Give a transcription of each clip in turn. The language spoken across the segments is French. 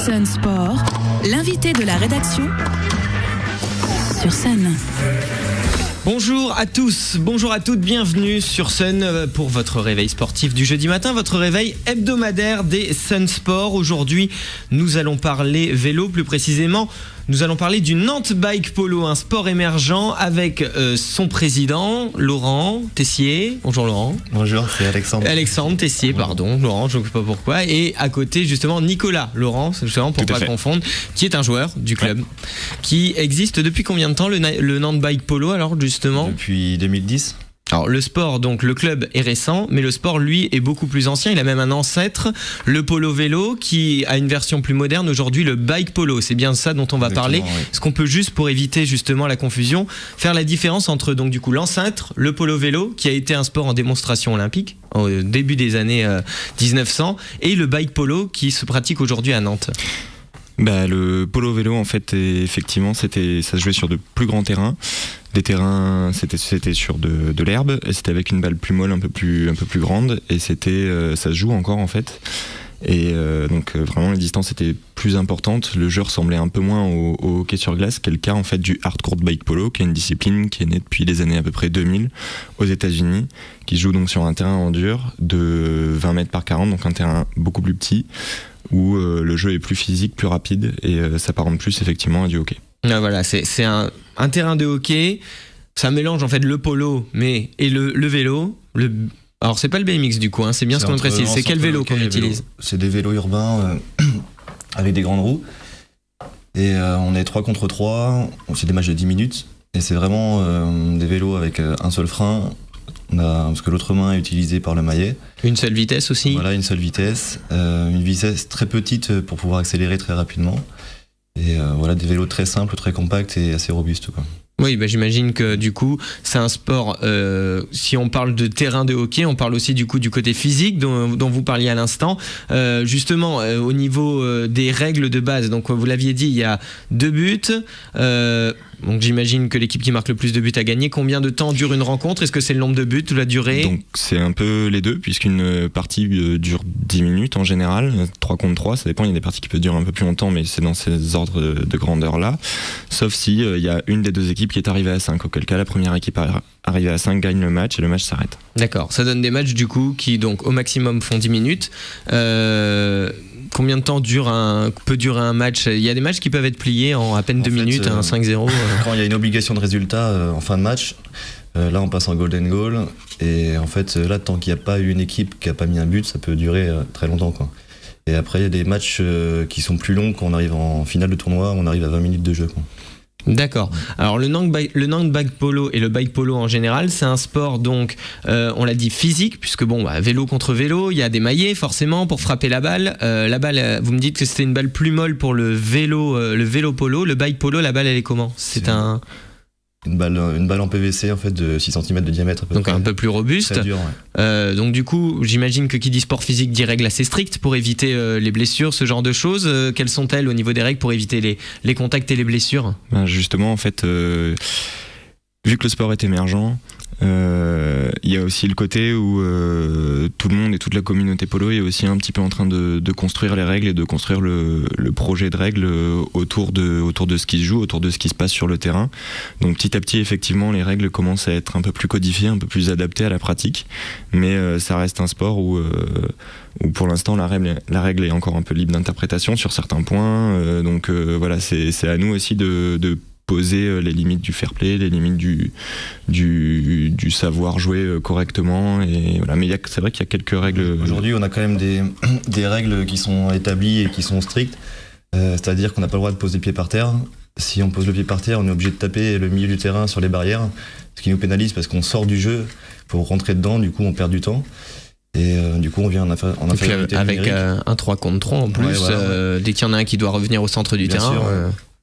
Sun Sport, l'invité de la rédaction sur Sun. Bonjour à tous, bonjour à toutes, bienvenue sur Sun pour votre réveil sportif du jeudi matin, votre réveil hebdomadaire des Sun Sport. Aujourd'hui, nous allons parler vélo, plus précisément, nous allons parler du Nantes Bike Polo, un sport émergent avec son président, Laurent Tessier. Bonjour Laurent. Bonjour, c'est Alexandre. Alexandre Tessier, pardon, Laurent, je ne sais pas pourquoi. Et à côté, justement, Nicolas Laurent, justement, pour ne pas confondre, qui est un joueur du club, qui existe depuis combien de temps, le Nantes Bike Polo, alors justement? Depuis 2010. Alors le sport, donc le club est récent, mais le sport lui est beaucoup plus ancien, il a même un ancêtre, le polo vélo, qui a une version plus moderne aujourd'hui, le bike polo, c'est bien ça dont on va parler. Oui. Est-ce qu'on peut juste, pour éviter justement la confusion, faire la différence entre donc du coup l'ancêtre, le polo vélo, qui a été un sport en démonstration olympique au début des années 1900, et le bike polo qui se pratique aujourd'hui à Nantes? Le polo vélo, en fait, effectivement, ça se jouait sur de plus grands terrains. Les terrains, c'était sur de l'herbe, et c'était avec une balle plus molle, un peu plus grande, et ça se joue encore en fait. Et donc vraiment les distances étaient plus importantes. Le jeu ressemblait un peu moins au hockey sur glace, qui est le cas en fait du hardcourt bike polo, qui est une discipline qui est née depuis les années à peu près 2000 aux États-Unis, qui joue donc sur un terrain en dur de 20 mètres par 40, donc un terrain beaucoup plus petit, où le jeu est plus physique, plus rapide, et s'apparente plus effectivement à du hockey. Ah, voilà, c'est un terrain de hockey, ça mélange en fait le polo et le vélo. Alors c'est pas le BMX du coup, hein, c'est bien ce qu'on précise. C'est quel vélo qu'on utilise? C'est des vélos urbains avec des grandes roues, et on est 3 contre 3, c'est des matchs de 10 minutes, et c'est vraiment des vélos avec un seul frein. Parce que l'autre main est utilisée par le maillet. Une seule vitesse aussi? Voilà, une seule vitesse. Une vitesse très petite pour pouvoir accélérer très rapidement. Et voilà, des vélos très simples, très compacts et assez robustes, quoi. Oui, j'imagine que du coup, c'est un sport, si on parle de terrain de hockey, on parle aussi du coup du côté physique dont vous parliez à l'instant. Justement, au niveau des règles de base, donc vous l'aviez dit, il y a 2 buts. Donc j'imagine que l'équipe qui marque le plus de buts a gagné. Combien de temps dure une rencontre? Est-ce que c'est le nombre de buts ou la durée? Donc c'est un peu les deux, puisqu'une partie dure 10 minutes en général, 3 contre 3, ça dépend, il y a des parties qui peuvent durer un peu plus longtemps, mais c'est dans ces ordres de grandeur là. Sauf si il y a une des deux équipes qui est arrivée à 5, auquel cas la première équipe arrivée à 5 gagne le match et le match s'arrête. D'accord, ça donne des matchs du coup qui donc au maximum font 10 minutes. Combien de temps peut durer un match? Il y a des matchs qui peuvent être pliés en à peine 2 minutes, 5-0. Quand il y a une obligation de résultat en fin de match, là on passe en golden goal, et en fait là tant qu'il n'y a pas eu une équipe qui n'a pas mis un but, ça peut durer très longtemps, quoi. Et après il y a des matchs qui sont plus longs, quand on arrive en finale de tournoi, on arrive à 20 minutes de jeu, quoi. D'accord. Alors le Nantes Bike Polo et le bike polo en général, c'est un sport donc, on l'a dit, physique, puisque vélo contre vélo, il y a des maillets forcément pour frapper la balle. La balle, vous me dites que c'était une balle plus molle pour le vélo polo. Le bike polo, la balle elle est comment? C'est une balle en PVC en fait de 6 cm de diamètre. Donc un peu plus robuste. Très dur, ouais. Donc du coup, j'imagine que qui dit sport physique dit règles assez strictes pour éviter les blessures, ce genre de choses. Quelles sont-elles au niveau des règles pour éviter les contacts et les blessures? Justement, en fait, vu que le sport est émergent, il y a aussi le côté où tout le monde et toute la communauté polo est aussi un petit peu en train de construire les règles et de construire le projet de règles autour de ce qui se joue, autour de ce qui se passe sur le terrain. Donc petit à petit, effectivement, les règles commencent à être un peu plus codifiées, un peu plus adaptées à la pratique, mais ça reste un sport où pour l'instant la règle est encore un peu libre d'interprétation sur certains points. Donc voilà, c'est à nous aussi de poser les limites du fair play, les limites du savoir jouer correctement, et voilà. Mais c'est vrai qu'il y a quelques règles. Aujourd'hui, on a quand même des règles qui sont établies et qui sont strictes. C'est-à-dire qu'on n'a pas le droit de poser le pied par terre. Si on pose le pied par terre, on est obligé de taper le milieu du terrain sur les barrières, ce qui nous pénalise parce qu'on sort du jeu pour rentrer dedans. Du coup, on perd du temps. Et du coup, on vient en infériorité numérique. Avec un 3 contre 3 en plus, ouais, voilà. Dès qu'il y en a un qui doit revenir au centre du terrain. Sûr,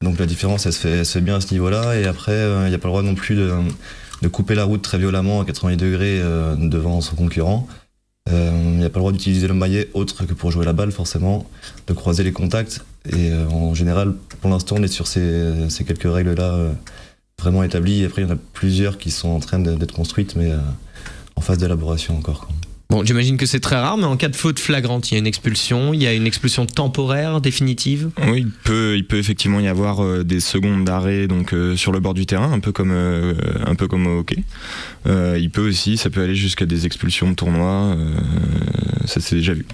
donc la différence, elle se fait bien à ce niveau-là. Et après, il n'y a pas le droit non plus de couper la route très violemment à 90 degrés devant son concurrent. Il n'y a pas le droit d'utiliser le maillet autre que pour jouer la balle, forcément, de croiser les contacts. Et en général, pour l'instant, on est sur ces quelques règles-là vraiment établies. Et après, il y en a plusieurs qui sont en train d'être construites, mais en phase d'élaboration encore, quoi. Bon, j'imagine que c'est très rare, mais en cas de faute flagrante, il y a une expulsion, il y a une expulsion temporaire, définitive. Oui, il peut effectivement y avoir des secondes d'arrêt donc sur le bord du terrain, un peu comme au hockey. Ça peut aller jusqu'à des expulsions de tournoi. Ça s'est déjà vu.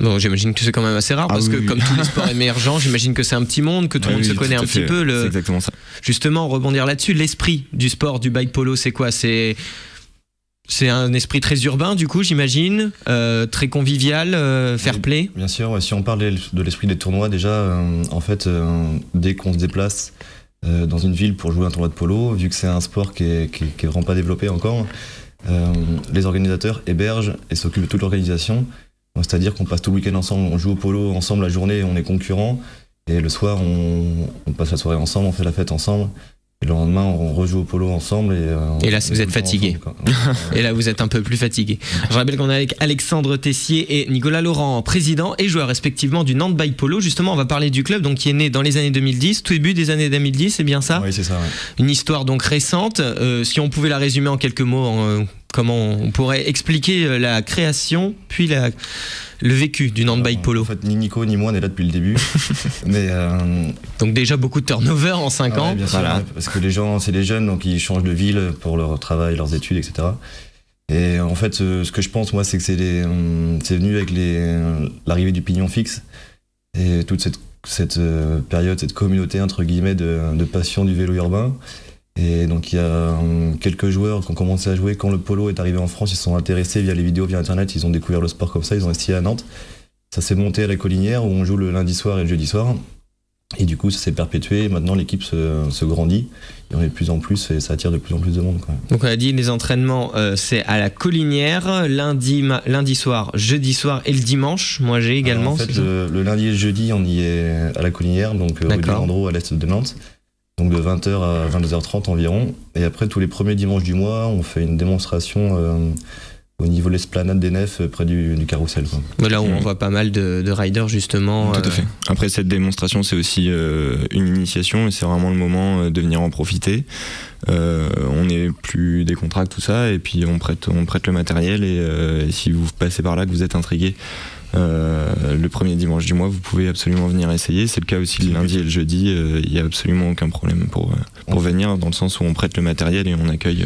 Bon, j'imagine que c'est quand même assez rare parce que oui. Comme tous les sports émergents, j'imagine que c'est un petit monde, que tout le monde se connaît un petit peu. C'est exactement ça. Justement, rebondir là-dessus, l'esprit du sport du bike polo, c'est quoi ? C'est un esprit très urbain, du coup, j'imagine, très convivial, fair play. Bien sûr, ouais, si on parle de l'esprit des tournois, déjà, dès qu'on se déplace dans une ville pour jouer un tournoi de polo, vu que c'est un sport qui est vraiment pas développé encore, les organisateurs hébergent et s'occupent de toute l'organisation. Donc, c'est-à-dire qu'on passe tout le week-end ensemble, on joue au polo ensemble la journée, on est concurrents, et le soir, on passe la soirée ensemble, on fait la fête ensemble. Et le lendemain, on rejoue au polo ensemble. Et là, vous êtes fatigué. Et là, vous êtes un peu plus fatigué. Je rappelle qu'on est avec Alexandre Tessier et Nicolas Laurent, président et joueur respectivement du Nantes Bike Polo. Justement, on va parler du club donc, qui est né dans les années 2010, tout début des années 2010, c'est bien ça ? Oui, c'est ça. Ouais. Une histoire donc récente. Si on pouvait la résumer en quelques mots, comment on pourrait expliquer la création, puis le vécu du Nantes Bike Polo. En fait, ni Nico ni moi n'est là depuis le début. Mais, donc déjà beaucoup de turnover en 5 ans. Ouais, bien sûr, voilà. Ouais, parce que les gens, c'est les jeunes, donc ils changent de ville pour leur travail, leurs études, etc. Et en fait, ce que je pense, moi, c'est que c'est venu avec l'arrivée du pignon fixe et toute cette période, cette communauté, entre guillemets, de passion du vélo urbain. Et donc il y a quelques joueurs qui ont commencé à jouer quand le polo est arrivé en France, ils se sont intéressés via les vidéos, via internet, ils ont découvert le sport comme ça, ils ont essayé à Nantes. Ça s'est monté à la Collinière où on joue le lundi soir et le jeudi soir. Et du coup ça s'est perpétué, maintenant l'équipe se grandit, il y en a de plus en plus et ça attire de plus en plus de monde. Quoi. Donc on a dit les entraînements c'est à la Collinière, lundi soir, jeudi soir et le dimanche, moi j'ai également. Alors, en fait le lundi et le jeudi on y est à la Collinière, donc rue du Landreau à l'est de Nantes. Donc de 20h à 22h30 environ. Et après, tous les premiers dimanches du mois, on fait une démonstration au niveau de l'esplanade des Nefs, près du carrousel. Quoi. Là où on voit pas mal de riders, justement. Tout à fait. Après, cette démonstration, c'est aussi une initiation et c'est vraiment le moment de venir en profiter. On n'est plus décontracté, tout ça, et puis on prête le matériel. Et si vous passez par là, que vous êtes intrigué, le premier dimanche du mois, vous pouvez absolument venir essayer. C'est le cas aussi le lundi et le jeudi. Il n'y a absolument aucun problème pour venir, dans le sens où on prête le matériel et on accueille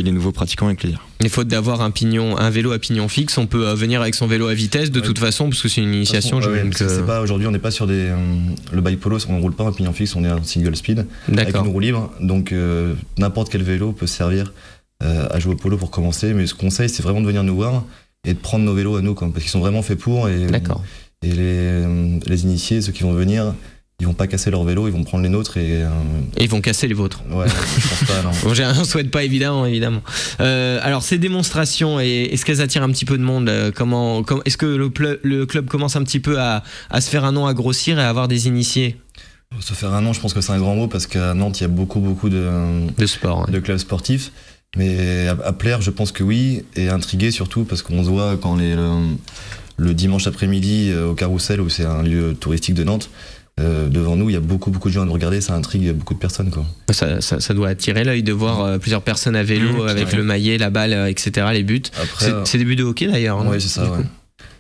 les nouveaux pratiquants avec plaisir. Et faute d'avoir un vélo à pignon fixe, on peut venir avec son vélo à vitesse de toute façon, parce que c'est une initiation. Aujourd'hui, on n'est pas sur le bike polo, on ne roule pas un pignon fixe, on est un single speed avec une roue libre. Donc n'importe quel vélo peut servir à jouer au polo pour commencer. Mais ce qu'on conseille, c'est vraiment de venir nous voir et de prendre nos vélos à nous, parce qu'ils sont vraiment faits pour. Et les initiés, ceux qui vont venir, ils vont pas casser leur vélo, ils vont prendre les nôtres et ils vont casser les vôtres. Ouais, je pense pas, non. Bon, on souhaite pas, évidemment. Alors ces démonstrations, est-ce qu'elles attirent un petit peu de monde ? Est-ce que le club commence un petit peu à se faire un nom, à grossir et à avoir des initiés ? Se faire un nom, je pense que c'est un grand mot, parce qu'à Nantes, il y a beaucoup de sport, de clubs sportifs. Mais à plaire, je pense que oui, et intrigué surtout, parce qu'on se voit quand le dimanche après-midi au Carrousel, où c'est un lieu touristique de Nantes, devant nous, il y a beaucoup de gens à nous regarder, ça intrigue beaucoup de personnes. Quoi. Ça doit attirer l'œil de voir plusieurs personnes à vélo avec le maillet, la balle, etc., les buts. Après, c'est des buts de hockey d'ailleurs. Oui, c'est ça. Ouais.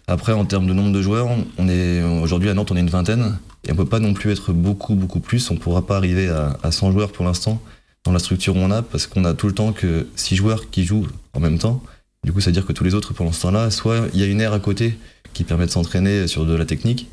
Après, en termes de nombre de joueurs, aujourd'hui à Nantes, on est une vingtaine, et on peut pas non plus être beaucoup plus, on pourra pas arriver à 100 joueurs pour l'instant, dans la structure où on a, parce qu'on a tout le temps que 6 joueurs qui jouent en même temps. Du coup, ça veut dire que tous les autres, pendant ce temps-là, soit il y a une aire à côté qui permet de s'entraîner sur de la technique,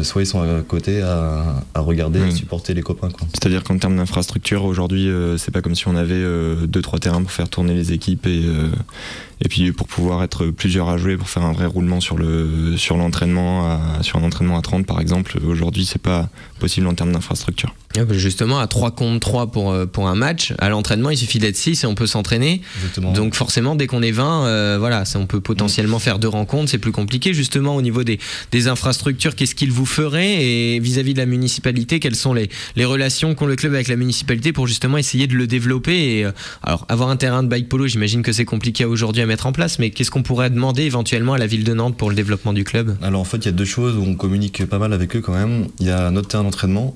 soit ils sont à côté à regarder et supporter les copains. Quoi. C'est-à-dire qu'en termes d'infrastructure, aujourd'hui, c'est pas comme si on avait 2-3 terrains pour faire tourner les équipes et puis pour pouvoir être plusieurs à jouer, pour faire un vrai roulement sur l'entraînement, sur un entraînement à 30 par exemple. Aujourd'hui, c'est pas possible en termes d'infrastructure. Justement, à 3 contre 3 pour un match, à l'entraînement, il suffit d'être 6 et on peut s'entraîner. Exactement. Donc forcément, dès qu'on est 20, on peut potentiellement faire 2 rencontres, c'est plus compliqué. Justement, au niveau des infrastructures, qu'est-ce qu'il vous ferait ? Et vis-à-vis de la municipalité, quelles sont les relations qu'ont le club avec la municipalité pour justement essayer de le développer ? Alors, avoir un terrain de bike polo, j'imagine que c'est compliqué aujourd'hui à mettre en place, mais qu'est-ce qu'on pourrait demander éventuellement à la ville de Nantes pour le développement du club ? Alors en fait, il y a 2 choses où on communique pas mal avec eux quand même. Il y a notre terrain d'entraînement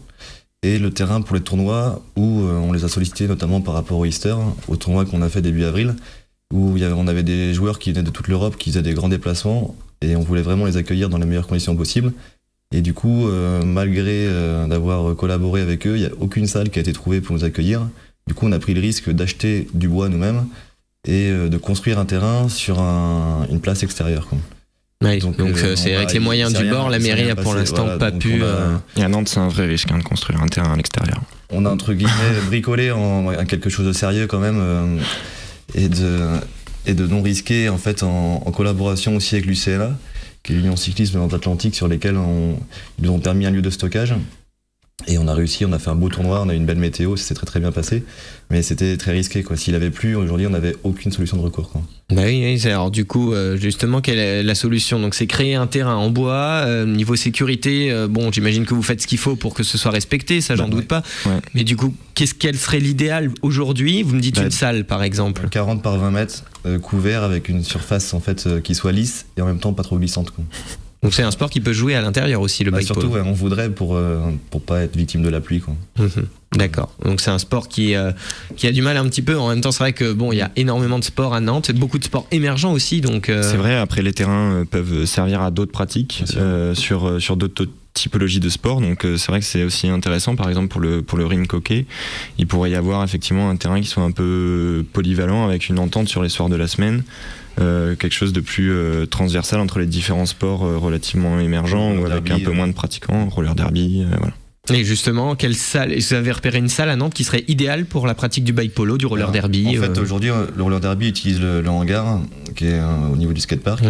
et le terrain pour les tournois où on les a sollicités notamment par rapport au Easter, au tournoi qu'on a fait début avril. où on avait des joueurs qui venaient de toute l'Europe, qui faisaient des grands déplacements, et on voulait vraiment les accueillir dans les meilleures conditions possibles. Et du coup, malgré d'avoir collaboré avec eux, il n'y a aucune salle qui a été trouvée pour nous accueillir. Du coup, on a pris le risque d'acheter du bois nous-mêmes et de construire un terrain sur une place extérieure, quoi. Ouais, donc c'est avec les moyens du bord, la mairie a pour l'instant pas pu. Et à Nantes, c'est un vrai risque de construire un terrain à l'extérieur. On a entre guillemets bricolé en quelque chose de sérieux quand même, et de non risquer en fait en collaboration aussi avec l'UCLA, qui est l'Union Cyclisme Atlantique, sur lesquels ils nous ont permis un lieu de stockage. Et on a réussi, on a fait un beau tournoi, on a eu une belle météo, ça s'est très très bien passé, mais c'était très risqué, quoi. S'il avait plu, aujourd'hui on n'avait aucune solution de recours, quoi. Bah oui, alors du coup, justement, quelle est la solution? Donc c'est créer un terrain en bois, niveau sécurité, bon, j'imagine que vous faites ce qu'il faut pour que ce soit respecté, ça j'en doute pas, mais du coup, quel serait l'idéal aujourd'hui? Vous me dites une salle par exemple. 40 par 20 mètres, couvert avec une surface en fait qui soit lisse et en même temps pas trop glissante, quoi. Donc c'est un sport qui peut jouer à l'intérieur aussi, le bike polo. Surtout, on voudrait pour pas être victime de la pluie, quoi. D'accord. Donc c'est un sport qui a du mal un petit peu. En même temps, c'est vrai que bon, il y a énormément de sports à Nantes, beaucoup de sports émergents aussi. Donc c'est vrai. Après, les terrains peuvent servir à d'autres pratiques sur d'autres typologies de sport. Donc c'est vrai que c'est aussi intéressant. Par exemple, pour le rink hockey, il pourrait y avoir effectivement un terrain qui soit un peu polyvalent avec une entente sur les soirs de la semaine. Quelque chose de plus transversal entre les différents sports relativement émergents ou avec un peu moins de pratiquants, roller derby, voilà. Et justement, quelle salle? Vous avez repéré une salle à Nantes qui serait idéale pour la pratique du bike polo, du roller derby? En fait, aujourd'hui, le roller derby utilise le hangar qui est au niveau du skatepark.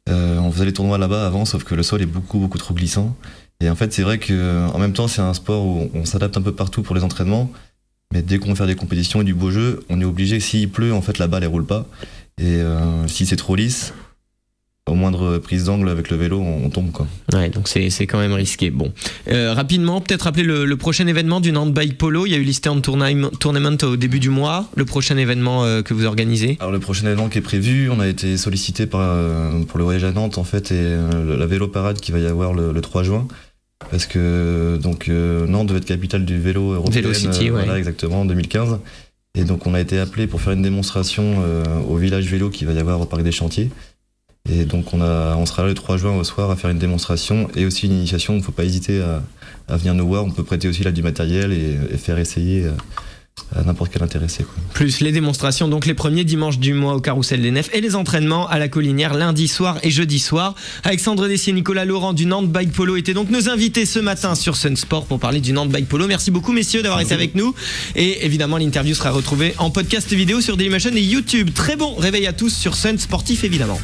On faisait les tournois là-bas avant, sauf que le sol est beaucoup beaucoup trop glissant. Et en fait, c'est vrai que en même temps, c'est un sport où on s'adapte un peu partout pour les entraînements. Mais dès qu'on veut faire des compétitions et du beau jeu, on est obligé, s'il pleut, en fait, la balle elle roule pas. Et si c'est trop lisse, au moindre prise d'angle avec le vélo, on tombe, quoi. Ouais, donc c'est quand même risqué. Bon, rapidement, peut-être rappeler le prochain événement du Nantes Bike Polo. Il y a eu l'Eastern Tournament au début du mois. Le prochain événement que vous organisez? Alors le prochain événement qui est prévu, on a été sollicité pour le voyage à Nantes en fait, et la vélo parade qui va y avoir le 3 juin. Parce que donc Nantes devait être capitale du vélo européen. Vélo City, voilà, exactement, en 2015. Et donc on a été appelé pour faire une démonstration au village vélo qui va y avoir au parc des Chantiers. Et donc on sera là le 3 juin au soir à faire une démonstration et aussi une initiation. Il ne faut pas hésiter à venir nous voir. On peut prêter aussi là du matériel et faire essayer à n'importe quel intéressé, quoi. Plus les démonstrations, donc les premiers dimanches du mois au Carrousel des Nefs, et les entraînements à la Collinière lundi soir et jeudi soir. Alexandre Dessier, Nicolas Laurent du Nantes Bike Polo étaient donc nos invités ce matin sur Sun Sport pour parler du Nantes Bike Polo. Merci beaucoup messieurs d'avoir été avec nous, et évidemment l'interview sera retrouvée en podcast vidéo sur Dailymotion et YouTube. Très bon réveil à tous sur Sun Sportif évidemment.